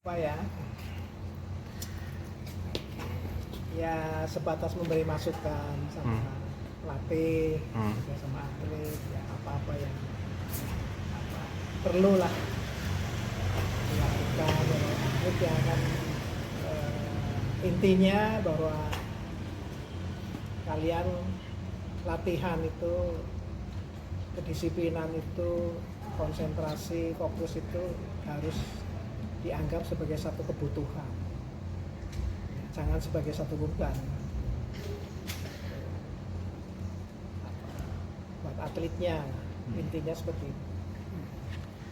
Apa ya? Ya sebatas memberi masukan sama pelatih, juga sama atlet, ya apa-apa yang apa, perlu lah dilakukan oleh atlet ya kan. Intinya bahwa kalian latihan itu, kedisiplinan itu, konsentrasi, fokus itu harus dianggap sebagai satu kebutuhan, jangan sebagai satu beban buat atletnya. Intinya seperti itu.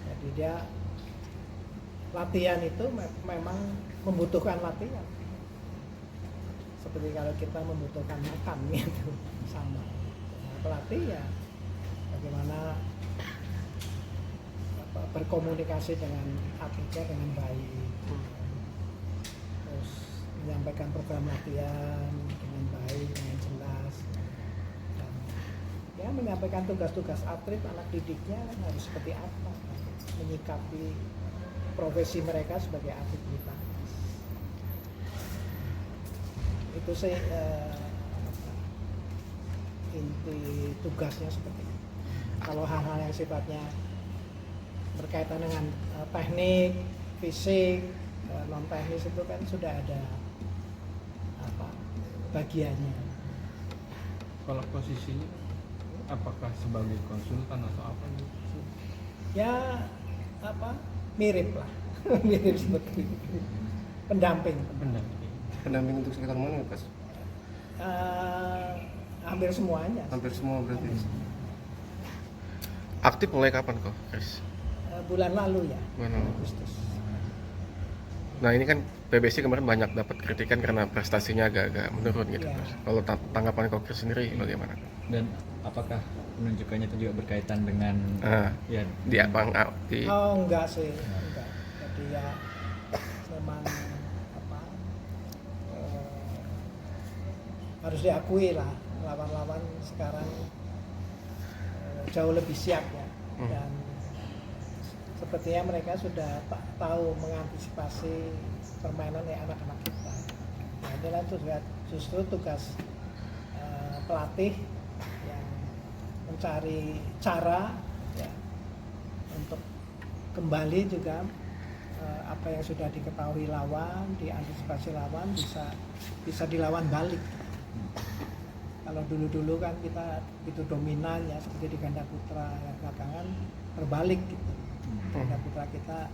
Jadi dia latihan itu memang membutuhkan latihan, seperti kalau kita membutuhkan makan gitu, sama. Nah, pelatih ya bagaimana berkomunikasi dengan atletnya dengan baik, terus menyampaikan program latihan dengan baik, dengan jelas, dan ya menyampaikan tugas-tugas atlet, anak didiknya harus seperti apa menyikapi profesi mereka sebagai atlet bulu tangkis. Itu sih inti tugasnya seperti itu. Kalau hal-hal yang sifatnya berkaitan dengan teknik, fisik, non teknis itu kan sudah ada bagiannya. Kalau posisinya apakah sebagai konsultan atau apa gitu? Ya mirip lah, mirip seperti itu. Pendamping untuk sekitar mana ya, Mas? Hampir semuanya. Hampir semua berarti. Aktif mulai kapan kok, Chris? Bulan lalu ya, Bulan lalu. Agustus. Nah ini kan PBSI kemarin banyak dapat kritikan karena prestasinya agak-agak menurun gitu. Ya. Kalau tanggapan kok Chris sendiri bagaimana? Dan apakah penunjukannya itu juga berkaitan dengan ya Di apa? Oh enggak sih, enggak. Jadi ya memang harus diakui lah, lawan-lawan sekarang jauh lebih siap ya, dan sepertinya mereka sudah tahu mengantisipasi permainan anak-anak kita. Nah inilah justru tugas pelatih yang mencari cara ya, untuk kembali juga apa yang sudah diketahui lawan, diantisipasi lawan bisa dilawan balik. Kalau dulu kan kita itu dominan ya, seperti di ganda putra ya, belakangan berbalik gitu. Ganda putra kita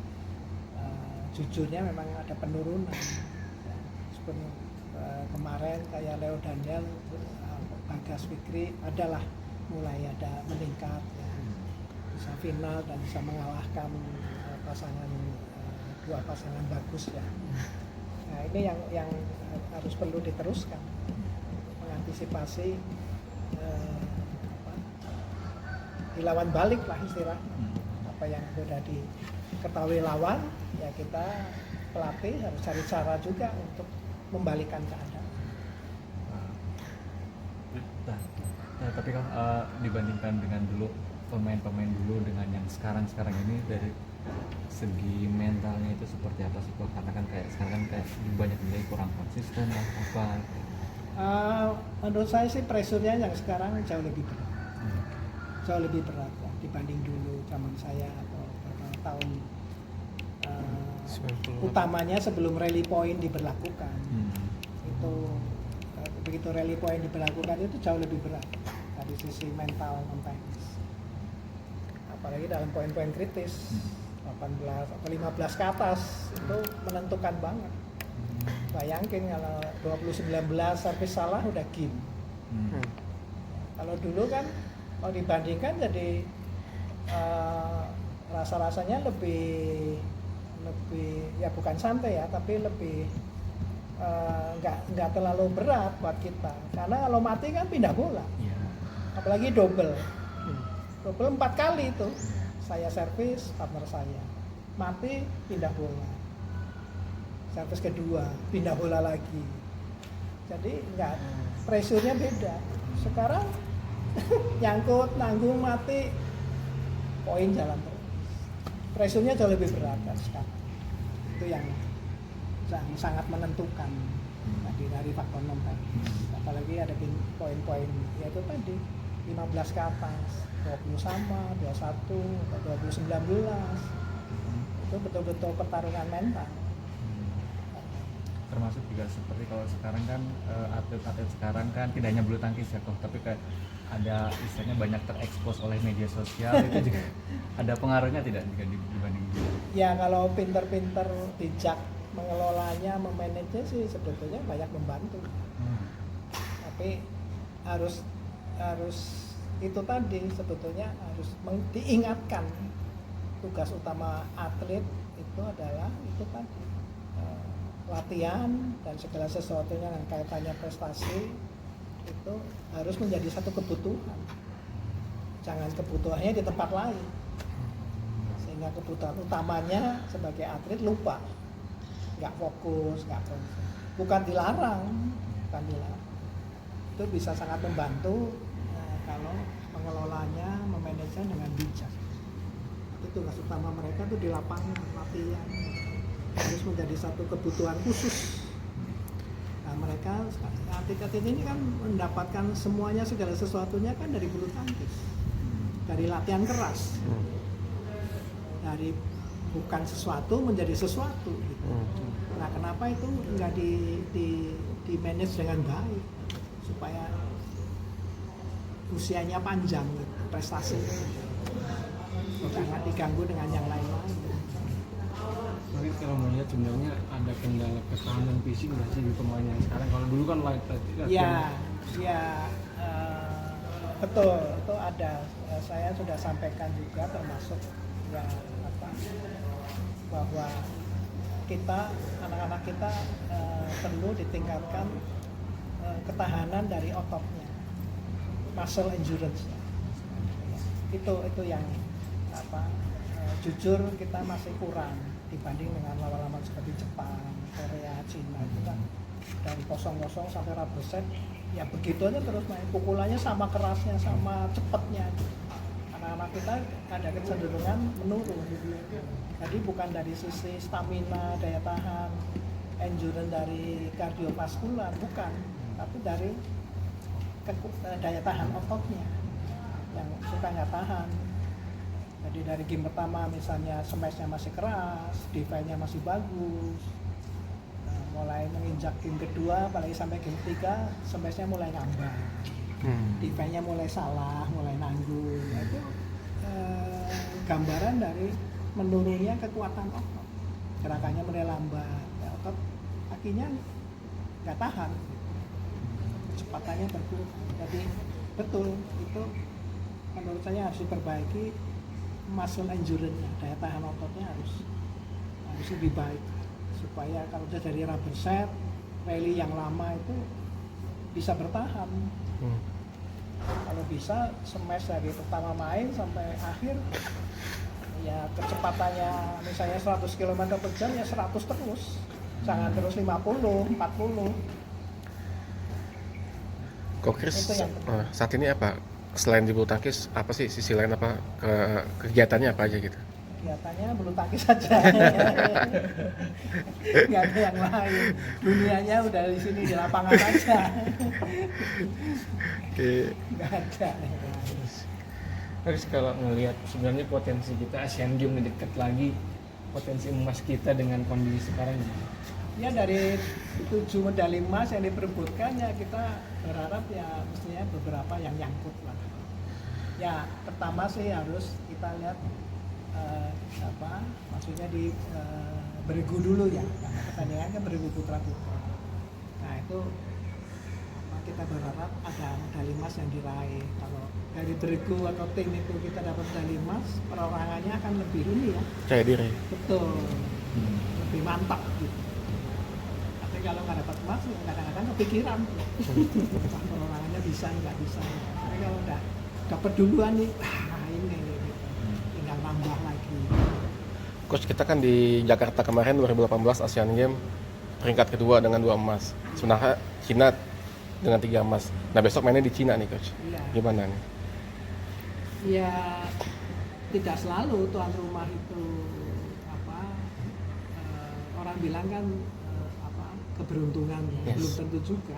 jujurnya memang ada penurunan ya. Seperti kemarin kayak Leo Daniel, Bagas Fikri adalah mulai ada meningkat ya. Bisa final dan bisa mengalahkan dua pasangan bagus ya. Nah ini yang harus perlu diteruskan, mengantisipasi dilawan balik lah istilahnya. Apa yang sudah diketahui lawan ya, kita pelatih harus cari cara juga untuk membalikan keadaan. Nah, tapi kan dibandingkan dengan dulu pemain-pemain dulu dengan yang sekarang ini, dari segi mentalnya itu seperti apa sih? Karena kan kayak sekarang kan kayak banyak nilai kurang konsisten lah apa. Menurut saya sih pressure-nya yang sekarang jauh lebih berat, jauh lebih berat ya, dibanding dulu zaman saya atau beberapa tahun utamanya sebelum rally point diberlakukan. Itu begitu rally point diberlakukan itu jauh lebih berat dari sisi mental non teknis, apalagi dalam poin-poin kritis 18 atau 15 ke atas itu menentukan banget. Bayangin kalau 20-19 servis salah udah game. Kalau dulu kan kalau dibandingkan jadi rasa-rasanya lebih ya bukan santai ya, tapi lebih nggak terlalu berat buat kita, karena kalau mati kan pindah bola, apalagi double 4 kali itu saya servis, partner saya mati pindah bola, servis kedua pindah bola lagi, jadi nggak, pressure-nya beda. Sekarang nyangkut, nanggung, mati, poin jalan terus, pressure-nya jauh lebih berat kan sekarang. itu yang sangat menentukan tadi dari faktor non teknis. Apalagi ada poin-poin yaitu tadi 15 ke atas, 20 sama, 21, atau 20-19 itu betul-betul pertarungan mental. Termasuk juga seperti kalau sekarang kan atlet-atlet sekarang kan tidak hanya bulu tangkis ya kok, tapi kayak ada istilahnya banyak terekspos oleh media sosial itu juga ada pengaruhnya tidak jika dibanding dulu? Ya kalau pinter-pinter bijak mengelolanya, memanage sih sebetulnya banyak membantu. Tapi harus itu tadi sebetulnya harus diingatkan tugas utama atlet itu adalah itu tadi latihan dan segala sesuatunya yang kaitannya prestasi itu harus menjadi satu kebutuhan. Jangan kebutuhannya di tempat lain. Sehingga kebutuhan utamanya sebagai atlet lupa. Nggak fokus, nggak konsen. Bukan dilarang. Itu bisa sangat membantu kalau mengelolanya, memanajenya dengan bijak. Itu tugas utama mereka tuh di lapangan, latihan. Harus menjadi satu kebutuhan khusus. Nah mereka atlet-atlet ini kan mendapatkan semuanya segala sesuatunya kan dari bulu tangkis, dari latihan keras, dari bukan sesuatu menjadi sesuatu. Gitu. Nah kenapa itu nggak di manage dengan baik supaya usianya panjang, gitu, prestasi jangan diganggu dengan yang lain-lain. Mungkin kalau melihat sebenarnya ada kendala ketahanan fisik nggak sih di pemain yang sekarang? Kalau dulu kan light Betul itu ada. Saya sudah sampaikan juga termasuk bahwa kita anak-anak kita perlu ditingkatkan ketahanan dari ototnya, muscle endurance. Itu yang jujur kita masih kurang dibanding dengan lawan-lawan seperti Jepang, Korea, Cina itu kan dari 0-0 sampai rubber set ya begitu aja terus main, pukulannya sama kerasnya, sama cepatnya. Anak-anak kita ada kecenderungan menurun. Jadi bukan dari sisi stamina, daya tahan, endurance dari kardiovaskular, bukan, tapi dari daya tahan ototnya yang suka nggak tahan. Jadi dari game pertama misalnya smash-nya masih keras, defense-nya masih bagus. Nah, mulai menginjak game kedua, apalagi sampai game ketiga, smash-nya mulai ngambang. Defense-nya mulai salah, mulai nanggung. Nah, itu gambaran dari menurunnya kekuatan otot. Gerakannya mulai lambat, ya, otot kakinya nggak tahan. Kecepatannya berkurang. Jadi betul, itu menurut saya harus diperbaiki. Muscle endurance-nya, daya tahan ototnya harus lebih baik supaya kalau sudah dari rubber set, rally yang lama itu bisa bertahan. Kalau bisa smash dari pertama main sampai akhir ya kecepatannya misalnya 100 km per jam ya 100 terus, jangan terus 50, 40. Kok Chris, saat ini apa? Selain di bulu tangkis, apa sih sisi lain apa kegiatannya apa aja gitu? Kegiatannya bulu tangkis saja. Nggak ada yang lain. Dunianya udah di sini di lapangan aja. Nggak ada. Terus kalau ngelihat sebenarnya potensi kita Asian Games dekat lagi, potensi emas kita dengan kondisi sekarang gimana? Ya dari 7 medali emas yang diperebutkan ya kita berharap ya mestinya beberapa yang nyangkut lah. Ya pertama sih harus kita lihat maksudnya di beregu dulu ya, karena pertandingan kan beregu putra. Nah itu kita berharap ada medali emas yang diraih. Kalau dari beregu atau tim itu kita dapat medali emas, perorangannya akan lebih ini ya. Kayak diri. Betul, lebih mantap gitu. Kalau nggak dapat emas, kadang-kadang kepikiran perorangannya bisa nggak bisa. Tapi kalau udah dapat duluan nih, ini gitu. Tinggal nambah lagi. Coach, kita kan di Jakarta kemarin 2018 Asian Games peringkat kedua dengan 2 emas. Sebenarnya Cina dengan 3 emas. Nah besok mainnya di Cina nih Coach. Iya. Gimana nih? Ya tidak selalu tuan rumah itu orang bilang kan keberuntungan, Yes. belum tentu juga.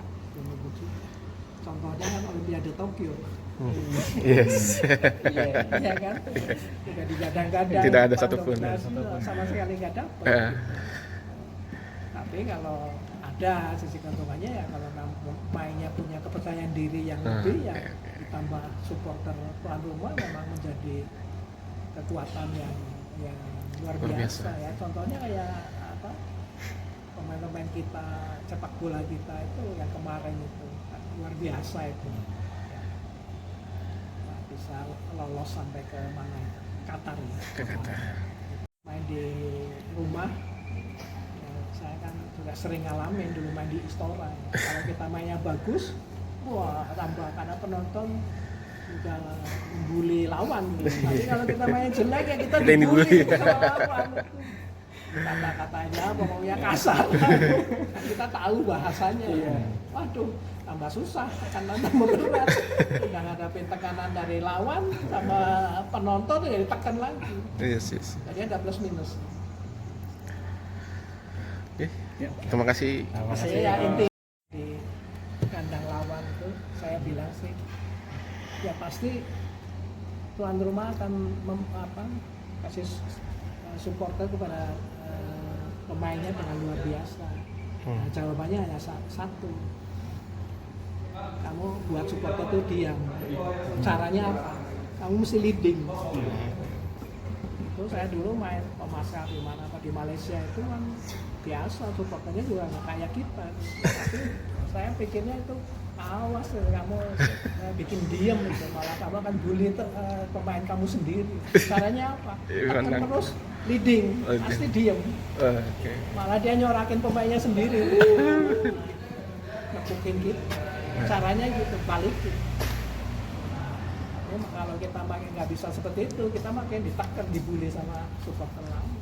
Contohnya kan Olimpiade Tokyo. Yes. Iya kan? Juga digadang-gadang. Tidak ada satupun. Sama sekali nggak dapat. Tapi kalau ada sisi keuntungannya ya kalau mainnya punya kepercayaan diri yang lebih ya ditambah supporter tuan rumah memang menjadi kekuatan yang luar biasa ya. Contohnya kayak pemain-pemain kita, sepak bola kita itu yang kemarin itu luar biasa itu. Bisa lolos sampai ke mana? Qatar ya. Ke Qatar. Main di rumah saya kan juga sering ngalamin dulu main di Istora. Kalau kita mainnya bagus, wah tambah karena penonton juga membuli lawan. Tapi kalau kita main jelek ya kita dibully sama lawan. Kata-katanya pokoknya kasar. Kita tahu bahasanya. Waduh, tambah susah, tekanan tambah berat. Udah ngadapin tekanan dari lawan sama penonton ya ditekan lagi. Yes. Jadi ada plus minus. Oke. Terima kasih. Saya inti di kandang lawan itu saya bilang sih ya pasti tuan rumah akan kasih supporter kepada pemainnya dengan luar biasa. Nah, jawabannya hanya satu. Kamu buat supporter itu diam. Caranya apa? Kamu mesti leading. Itu saya dulu main pemaskar di mana di Malaysia itu kan biasa supporternya juga nggak kayak kita. Tapi saya pikirnya itu awas kamu bikin diam itu malah kamu akan bully pemain kamu sendiri. Caranya apa? Tekan terus leading, pasti diam. Malah dia nyorakin pemainnya sendiri. Ngepukin gitu. Caranya gitu, balikin. Kalau kita makin nggak bisa seperti itu, kita makin ditekan, dibully sama supporter lain.